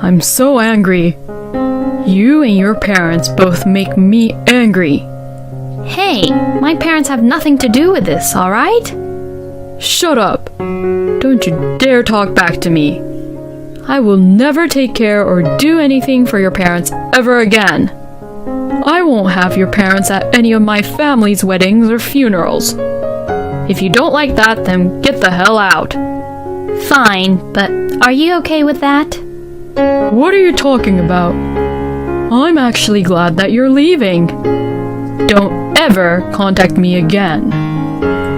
I'm so angry. You and your parents both make me angry. Hey, my parents have nothing to do with this, alright? Shut up. Don't you dare talk back to me. I will never take care or do anything for your parents ever again. I won't have your parents at any of my family's weddings or funerals. If you don't like that, then get the hell out. Fine, but are you okay with that? What are you talking about? I'm actually glad that you're leaving. Don't ever contact me again.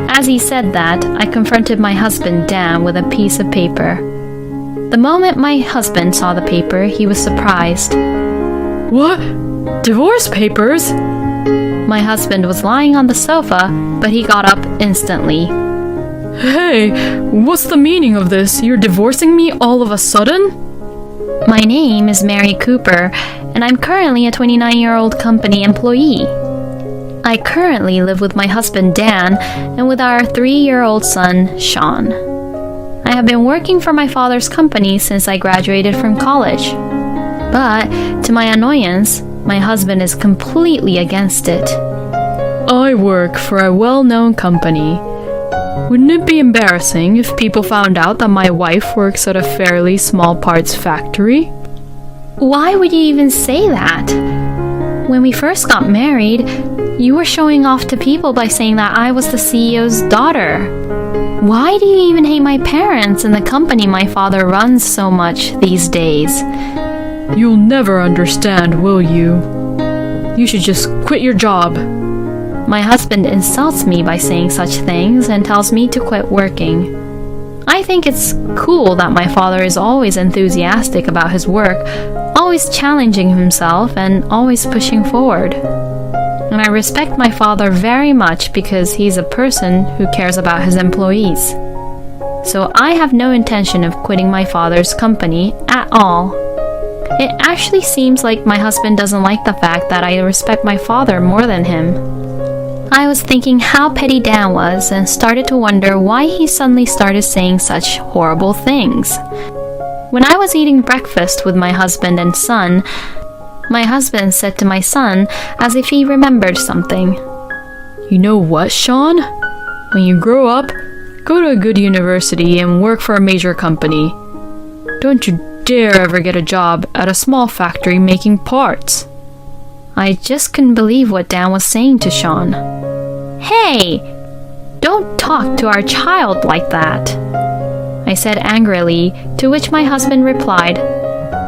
As he said that, I confronted my husband, Dan, with a piece of paper. The moment my husband saw the paper, he was surprised. What? Divorce papers? My husband was lying on the sofa, but he got up instantly. Hey, what's the meaning of this? You're divorcing me all of a sudden? My name is Mary Cooper, and I'm currently a 29-year-old company employee. I currently live with my husband, Dan, and with our 3-year-old son, Sean. I have been working for my father's company since I graduated from college. But, to my annoyance, my husband is completely against it. I work for a well-known company. Wouldn't it be embarrassing if people found out that my wife works at a fairly small parts factory? Why would you even say that? When we first got married, you were showing off to people by saying that I was the CEO's daughter. Why do you even hate my parents and the company my father runs so much these days? You'll never understand, will you? You should just quit your job. My husband insults me by saying such things and tells me to quit working. I think it's cool that my father is always enthusiastic about his work, always challenging himself and always pushing forward. And I respect my father very much because he's a person who cares about his employees. So I have no intention of quitting my father's company at all. It actually seems like my husband doesn't like the fact that I respect my father more than him. I was thinking how petty Dan was and started to wonder why he suddenly started saying such horrible things. When I was eating breakfast with my husband and son, my husband said to my son as if he remembered something. You know what, Sean? When you grow up, go to a good university and work for a major company. Don't you dare ever get a job at a small factory making parts. I just couldn't believe what Dan was saying to Sean. Hey! Don't talk to our child like that, I said angrily, to which my husband replied,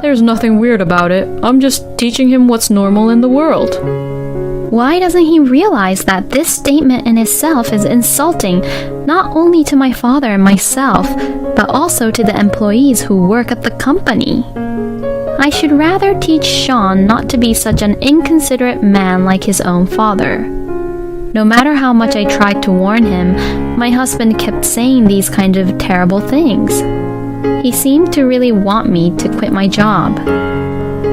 There's nothing weird about it. I'm just teaching him what's normal in the world. Why doesn't he realize that this statement in itself is insulting not only to my father and myself, but also to the employees who work at the company? I should rather teach Sean not to be such an inconsiderate man like his own father. No matter how much I tried to warn him, my husband kept saying these kind of terrible things. He seemed to really want me to quit my job.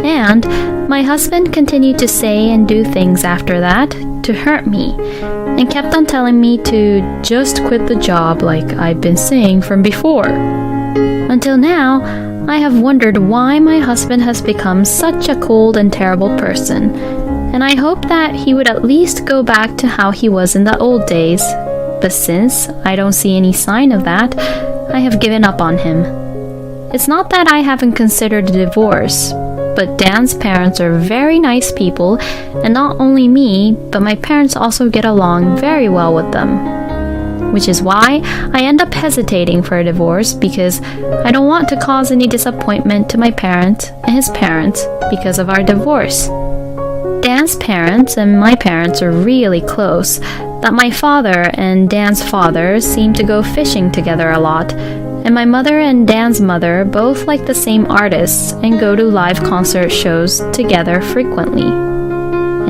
And my husband continued to say and do things after that to hurt me, and kept on telling me to just quit the job like I've been saying from before. Until now, I have wondered why my husband has become such a cold and terrible person, and I hope that he would at least go back to how he was in the old days. But since I don't see any sign of that, I have given up on him. It's not that I haven't considered a divorce, but Dan's parents are very nice people, and not only me, but my parents also get along very well with them. Which is why I end up hesitating for a divorce, because I don't want to cause any disappointment to my parents and his parents because of our divorce. Dan's parents and my parents are really close, that my father and Dan's father seem to go fishing together a lot, and my mother and Dan's mother both like the same artists and go to live concert shows together frequently.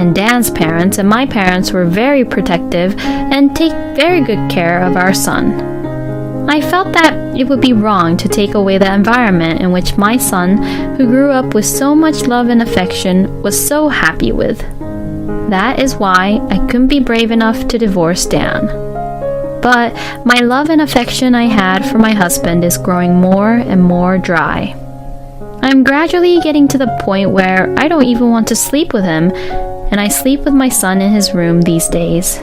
And Dan's parents and my parents were very protective and take very good care of our son. I felt that it would be wrong to take away the environment in which my son, who grew up with so much love and affection, was so happy with. That is why I couldn't be brave enough to divorce Dan. But my love and affection I had for my husband is growing more and more dry. I I'm gradually getting to the point where I don't even want to sleep with him, and I sleep with my son in his room these days.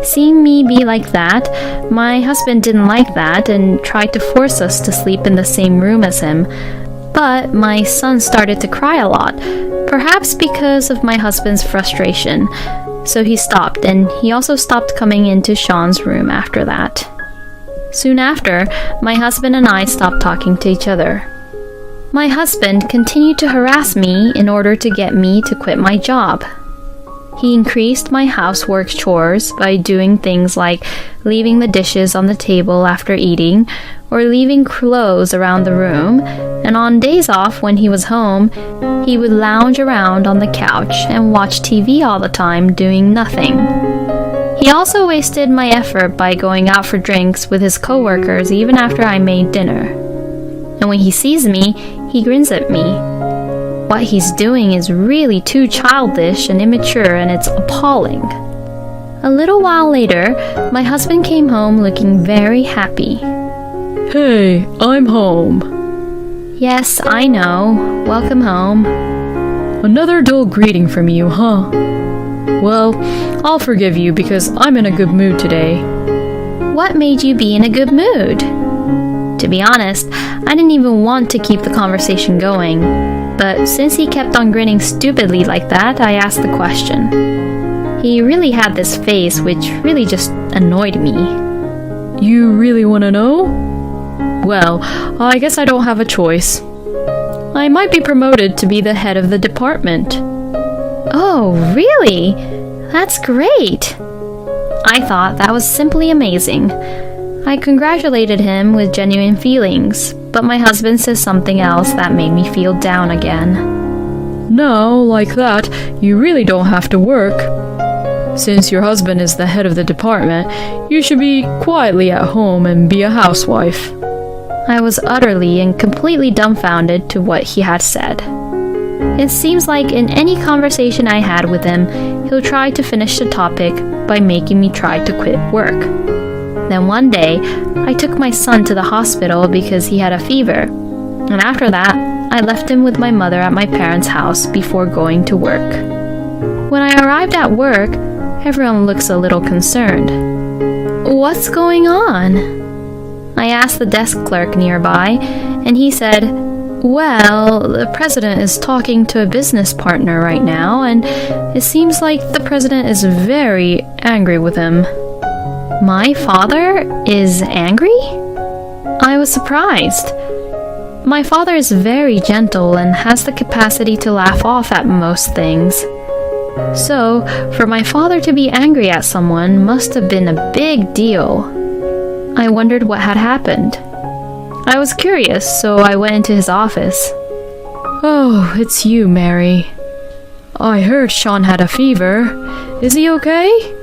Seeing me be like that, my husband didn't like that and tried to force us to sleep in the same room as him. But my son started to cry a lot, perhaps because of my husband's frustration. So he stopped, and he also stopped coming into Sean's room after that. Soon after, my husband and I stopped talking to each other. My husband continued to harass me in order to get me to quit my job. He increased my housework chores by doing things like leaving the dishes on the table after eating or leaving clothes around the room, and on days off when he was home, he would lounge around on the couch and watch TV all the time doing nothing. He also wasted my effort by going out for drinks with his coworkers even after I made dinner. And when he sees me, he grins at me. What he's doing is really too childish and immature, and it's appalling. A little while later, my husband came home looking very happy. Hey, I'm home. Yes, I know. Welcome home. Another dull greeting from you, huh? Well, I'll forgive you because I'm in a good mood today. What made you be in a good mood? To be honest, I didn't even want to keep the conversation going, but since he kept on grinning stupidly like that, I asked the question. He really had this face which really just annoyed me. You really want to know? Well, I guess I don't have a choice. I might be promoted to be the head of the department. Oh, really? That's great! I thought that was simply amazing. I congratulated him with genuine feelings, but my husband says something else that made me feel down again. Now, like that, you really don't have to work. Since your husband is the head of the department, you should be quietly at home and be a housewife. I was utterly and completely dumbfounded to what he had said. It seems like in any conversation I had with him, he'll try to finish the topic by making me try to quit work. Then one day, I took my son to the hospital because he had a fever, and after that, I left him with my mother at my parents' house before going to work. When I arrived at work, everyone looks a little concerned. What's going on? I asked the desk clerk nearby, and he said, well, the president is talking to a business partner right now, and it seems like the president is very angry with him. My father is angry? I was surprised. My father is very gentle and has the capacity to laugh off at most things. So, for my father to be angry at someone must have been a big deal. I wondered what had happened. I was curious, so I went into his office. Oh, it's you, Mary. I heard Sean had a fever. Is he okay?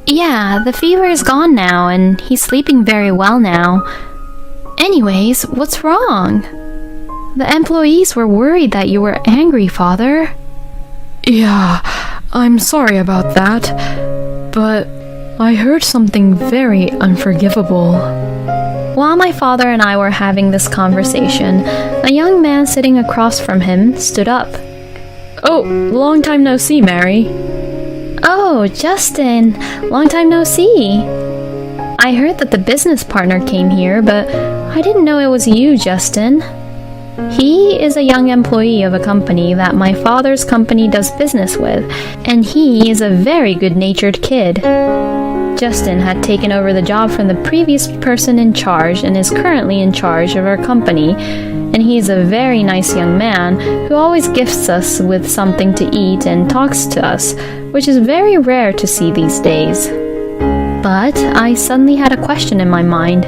Yeah, the fever is gone now, and he's sleeping very well now. Anyways, what's wrong? The employees were worried that you were angry, Father. Yeah, I'm sorry about that, but I heard something very unforgivable. While my father and I were having this conversation, a young man sitting across from him stood up. Oh, long time no see, Mary. Oh, Justin, long time no see. I heard that the business partner came here, but I didn't know it was you, Justin. He is a young employee of a company that my father's company does business with, and he is a very good-natured kid. Justin had taken over the job from the previous person in charge and is currently in charge of our company, and he is a very nice young man who always gifts us with something to eat and talks to us, which is very rare to see these days. But I suddenly had a question in my mind.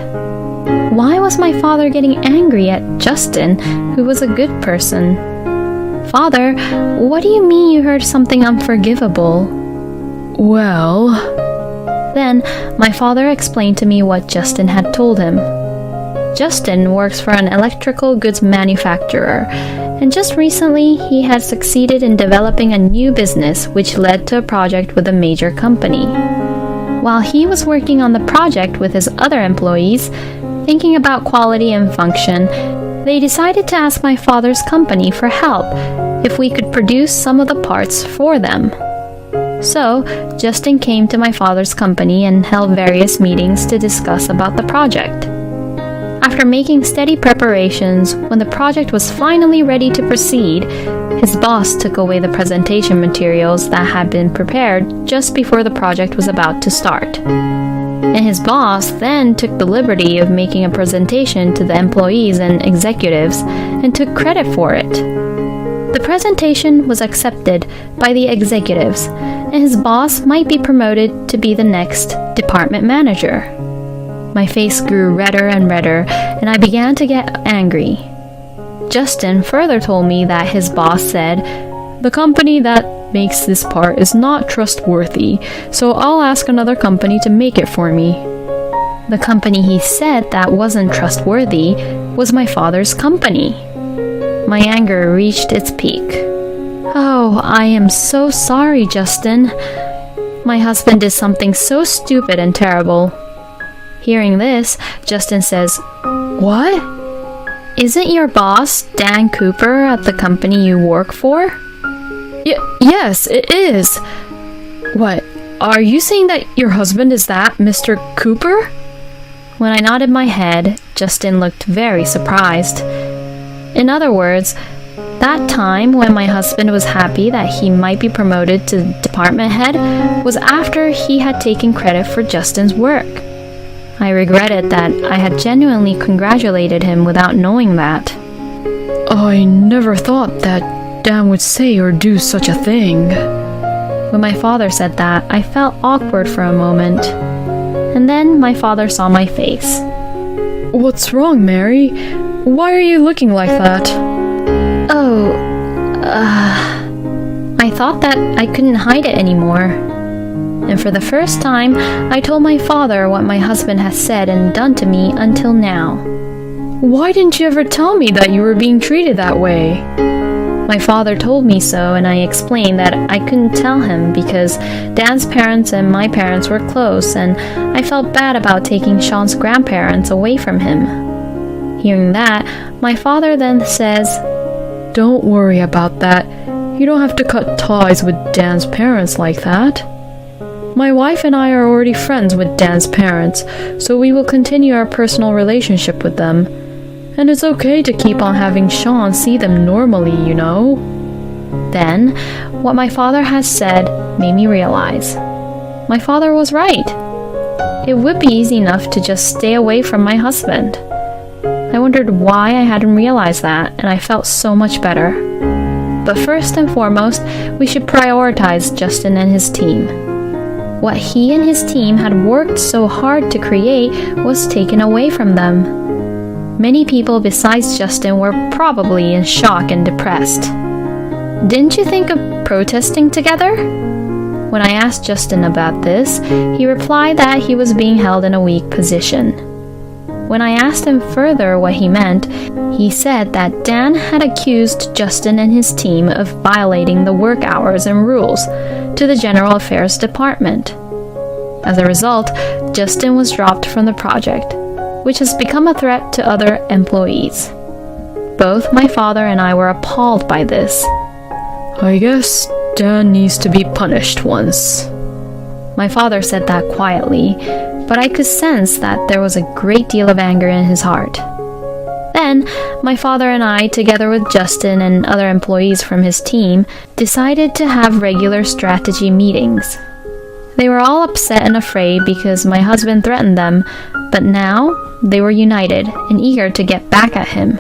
Why was my father getting angry at Justin, who was a good person? Father, what do you mean you heard something unforgivable? Well... Then my father explained to me what Justin had told him. Justin works for an electrical goods manufacturer, and just recently he had succeeded in developing a new business which led to a project with a major company. While he was working on the project with his other employees, thinking about quality and function, they decided to ask my father's company for help if we could produce some of the parts for them. So, Justin came to my father's company and held various meetings to discuss about the project. After making steady preparations, when the project was finally ready to proceed, his boss took away the presentation materials that had been prepared just before the project was about to start. And his boss then took the liberty of making a presentation to the employees and executives and took credit for it. The presentation was accepted by the executives, and his boss might be promoted to be the next department manager. My face grew redder and redder, and I began to get angry. Justin further told me that his boss said, "The company that makes this part is not trustworthy, so I'll ask another company to make it for me." The company he said that wasn't trustworthy was my father's company. My anger reached its peak. "Oh, I am so sorry, Justin. My husband did something so stupid and terrible." Hearing this, Justin says, "What? Isn't your boss Dan Cooper at the company you work for?" Yes, it is. What, are you saying that your husband is that Mr. Cooper? When I nodded my head, Justin looked very surprised. In other words, that time when my husband was happy that he might be promoted to department head was after he had taken credit for Justin's work. I regretted that I had genuinely congratulated him without knowing that. I never thought that Dan would say or do such a thing. When my father said that, I felt awkward for a moment. And then my father saw my face. "What's wrong, Mary? Why are you looking like that?" I thought that I couldn't hide it anymore. And for the first time, I told my father what my husband has said and done to me until now. "Why didn't you ever tell me that you were being treated that way?" My father told me so, and I explained that I couldn't tell him because Dan's parents and my parents were close, and I felt bad about taking Sean's grandparents away from him. Hearing that, my father then says, "Don't worry about that. You don't have to cut ties with Dan's parents like that. My wife and I are already friends with Dan's parents, so we will continue our personal relationship with them. And it's okay to keep on having Sean see them normally, you know." Then, what my father has said made me realize. My father was right. It would be easy enough to just stay away from my husband. I wondered why I hadn't realized that, and I felt so much better. But first and foremost, we should prioritize Justin and his team. What he and his team had worked so hard to create was taken away from them. Many people besides Justin were probably in shock and depressed. Didn't you think of protesting together? When I asked Justin about this, he replied that he was being held in a weak position. When I asked him further what he meant, he said that Dan had accused Justin and his team of violating the work hours and rules to the General Affairs Department. As a result, Justin was dropped from the project, which has become a threat to other employees. Both my father and I were appalled by this. "I guess Dan needs to be punished once." My father said that quietly, but I could sense that there was a great deal of anger in his heart. Then, my father and I, together with Justin and other employees from his team, decided to have regular strategy meetings. They were all upset and afraid because my husband threatened them, but now they were united and eager to get back at him.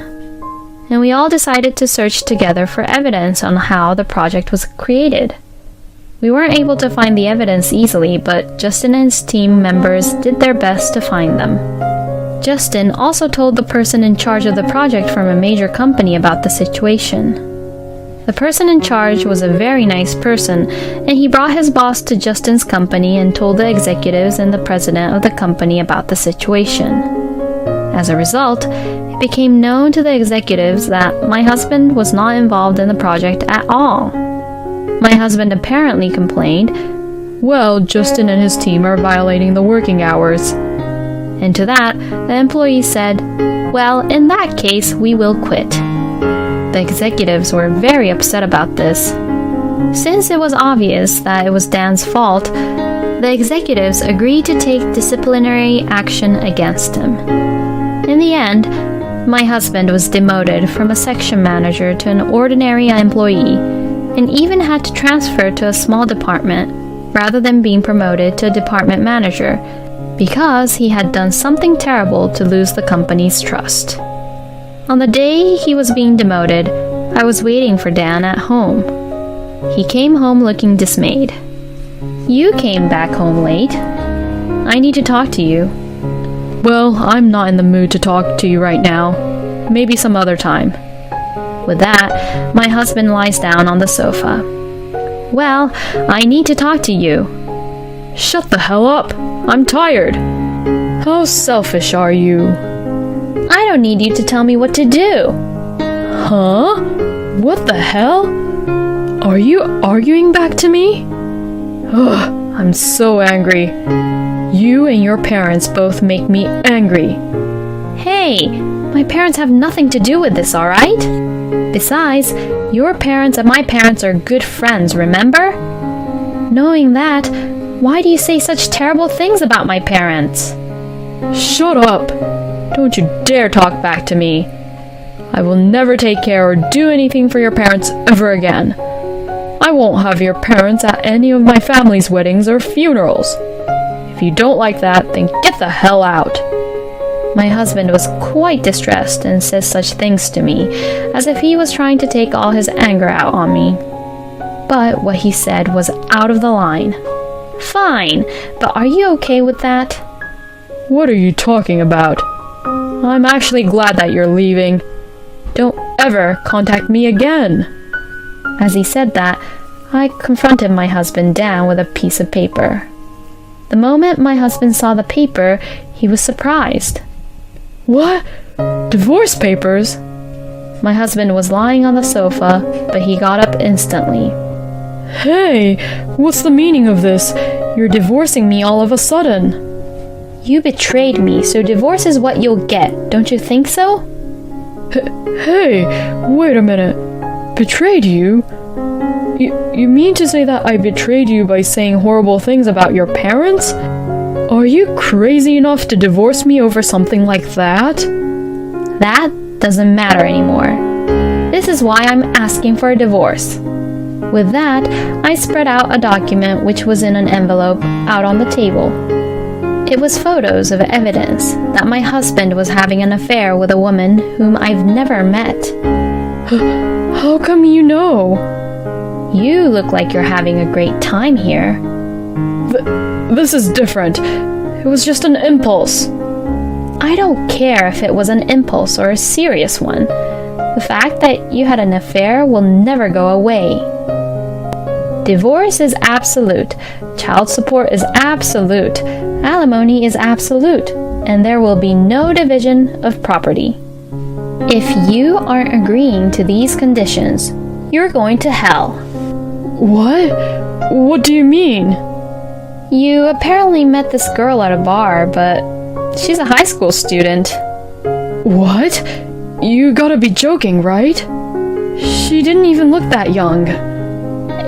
And we all decided to search together for evidence on how the project was created. We weren't able to find the evidence easily, but Justin and his team members did their best to find them. Justin also told the person in charge of the project from a major company about the situation. The person in charge was a very nice person, and he brought his boss to Justin's company and told the executives and the president of the company about the situation. As a result, it became known to the executives that my husband was not involved in the project at all. My husband apparently complained, "Well, Justin and his team are violating the working hours." And to that, the employee said, Well, in that case, we will quit. The executives were very upset about this. Since it was obvious that it was Dan's fault, the executives agreed to take disciplinary action against him. In the end, my husband was demoted from a section manager to an ordinary employee, and even had to transfer to a small department rather than being promoted to a department manager, because he had done something terrible to lose the company's trust. On the day he was being demoted, I was waiting for Dan at home. He came home looking dismayed. You came back home late. I need to talk to you. Well, I'm not in the mood to talk to you right now. Maybe some other time. With that, my husband lies down on the sofa. Well, I need to talk to you. Shut the hell up. I'm tired. How selfish are you? I don't need you to tell me what to do. Huh? What the hell? Are you arguing back to me? Ugh, I'm so angry. You and your parents both make me angry. Hey, my parents have nothing to do with this, alright? Besides, your parents and my parents are good friends, remember? Knowing that, why do you say such terrible things about my parents? Shut up! Don't you dare talk back to me. I will never take care or do anything for your parents ever again. I won't have your parents at any of my family's weddings or funerals. If you don't like that, then get the hell out. My husband was quite distressed and said such things to me, as if he was trying to take all his anger out on me. But what he said was out of the line. Fine, but are you okay with that? What are you talking about? I'm actually glad that you're leaving. Don't ever contact me again. As he said that, I confronted my husband Dan with a piece of paper. The moment my husband saw the paper, he was surprised. What? Divorce papers? My husband was lying on the sofa, but he got up instantly. Hey, what's the meaning of this? You're divorcing me all of a sudden. You betrayed me, so divorce is what you'll get, don't you think so? Hey, wait a minute. Betrayed you? You mean to say that I betrayed you by saying horrible things about your parents? Are you crazy enough to divorce me over something like that? That doesn't matter anymore. This is why I'm asking for a divorce. With that, I spread out a document which was in an envelope out on the table. It was photos of evidence that my husband was having an affair with a woman whom I've never met. How come you know? You look like you're having a great time here. This is different. It was just an impulse. I don't care if it was an impulse or a serious one. The fact that you had an affair will never go away. Divorce is absolute. Child support is absolute. Alimony is absolute. And there will be no division of property. If you aren't agreeing to these conditions, you're going to hell. What? What do you mean? You apparently met this girl at a bar, but she's a high school student. What? You gotta be joking, right? She didn't even look that young.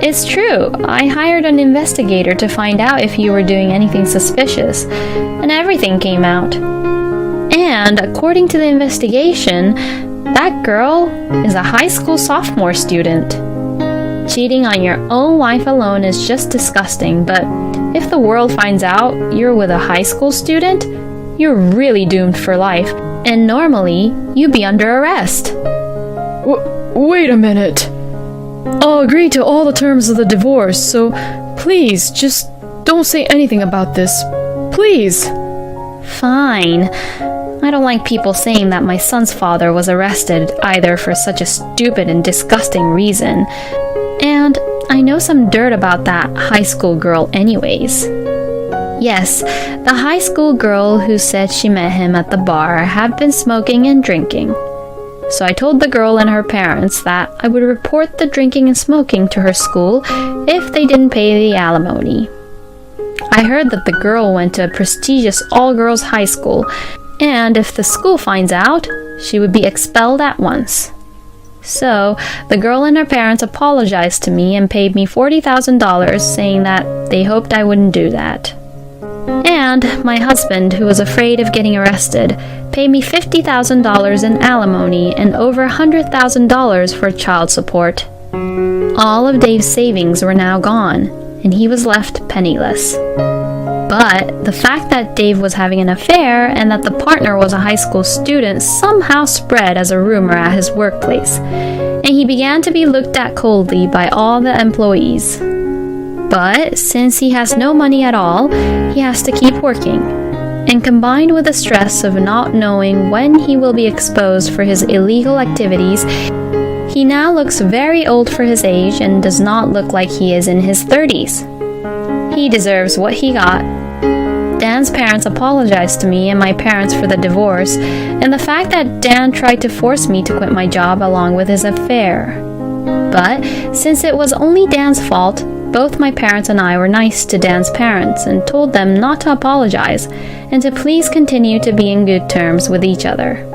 It's true. I hired an investigator to find out if you were doing anything suspicious, and everything came out. And according to the investigation, that girl is a high school sophomore student. Cheating on your own wife alone is just disgusting, but if the world finds out you're with a high school student, you're really doomed for life, and normally you'd be under arrest. Wait a minute. I'll agree to all the terms of the divorce, so please, just don't say anything about this. Please. Fine. I don't like people saying that my son's father was arrested either for such a stupid and disgusting reason. And I know some dirt about that high school girl anyways. Yes, the high school girl who said she met him at the bar had been smoking and drinking. So I told the girl and her parents that I would report the drinking and smoking to her school if they didn't pay the alimony. I heard that the girl went to a prestigious all-girls high school, And if the school finds out, she would be expelled at once. So, the girl and her parents apologized to me and paid me $40,000, saying that they hoped I wouldn't do that. And my husband, who was afraid of getting arrested, paid me $50,000 in alimony and over $100,000 for child support. All of Dave's savings were now gone, and he was left penniless. But the fact that Dave was having an affair and that the partner was a high school student somehow spread as a rumor at his workplace, and he began to be looked at coldly by all the employees. But since he has no money at all, he has to keep working. And combined with the stress of not knowing when he will be exposed for his illegal activities, he now looks very old for his age and does not look like he is in his 30s. He deserves what he got. Dan's parents apologized to me and my parents for the divorce and the fact that Dan tried to force me to quit my job along with his affair. But since it was only Dan's fault, both my parents and I were nice to Dan's parents and told them not to apologize and to please continue to be in good terms with each other.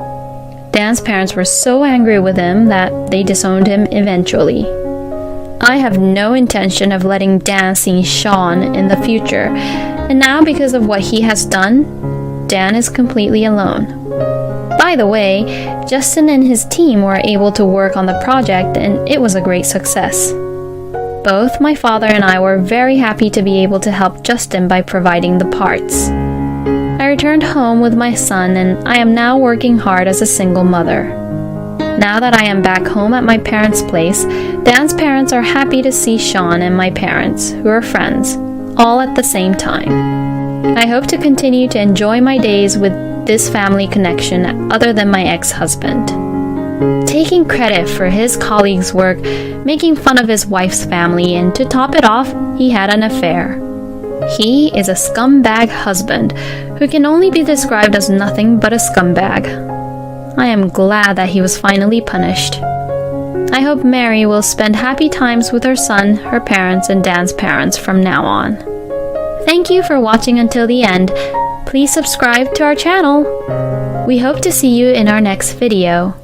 Dan's parents were so angry with him that they disowned him eventually. I have no intention of letting Dan see Sean in the future, and now because of what he has done, Dan is completely alone. By the way, Justin and his team were able to work on the project and it was a great success. Both my father and I were very happy to be able to help Justin by providing the parts. I returned home with my son and I am now working hard as a single mother. Now that I am back home at my parents' place, Dan's parents are happy to see Sean and my parents, who are friends, all at the same time. I hope to continue to enjoy my days with this family connection other than my ex-husband. Taking credit for his colleagues' work, making fun of his wife's family, and to top it off, he had an affair. He is a scumbag husband who can only be described as nothing but a scumbag. I am glad that he was finally punished. I hope Mary will spend happy times with her son, her parents, and Dan's parents from now on. Thank you for watching until the end. Please subscribe to our channel. We hope to see you in our next video.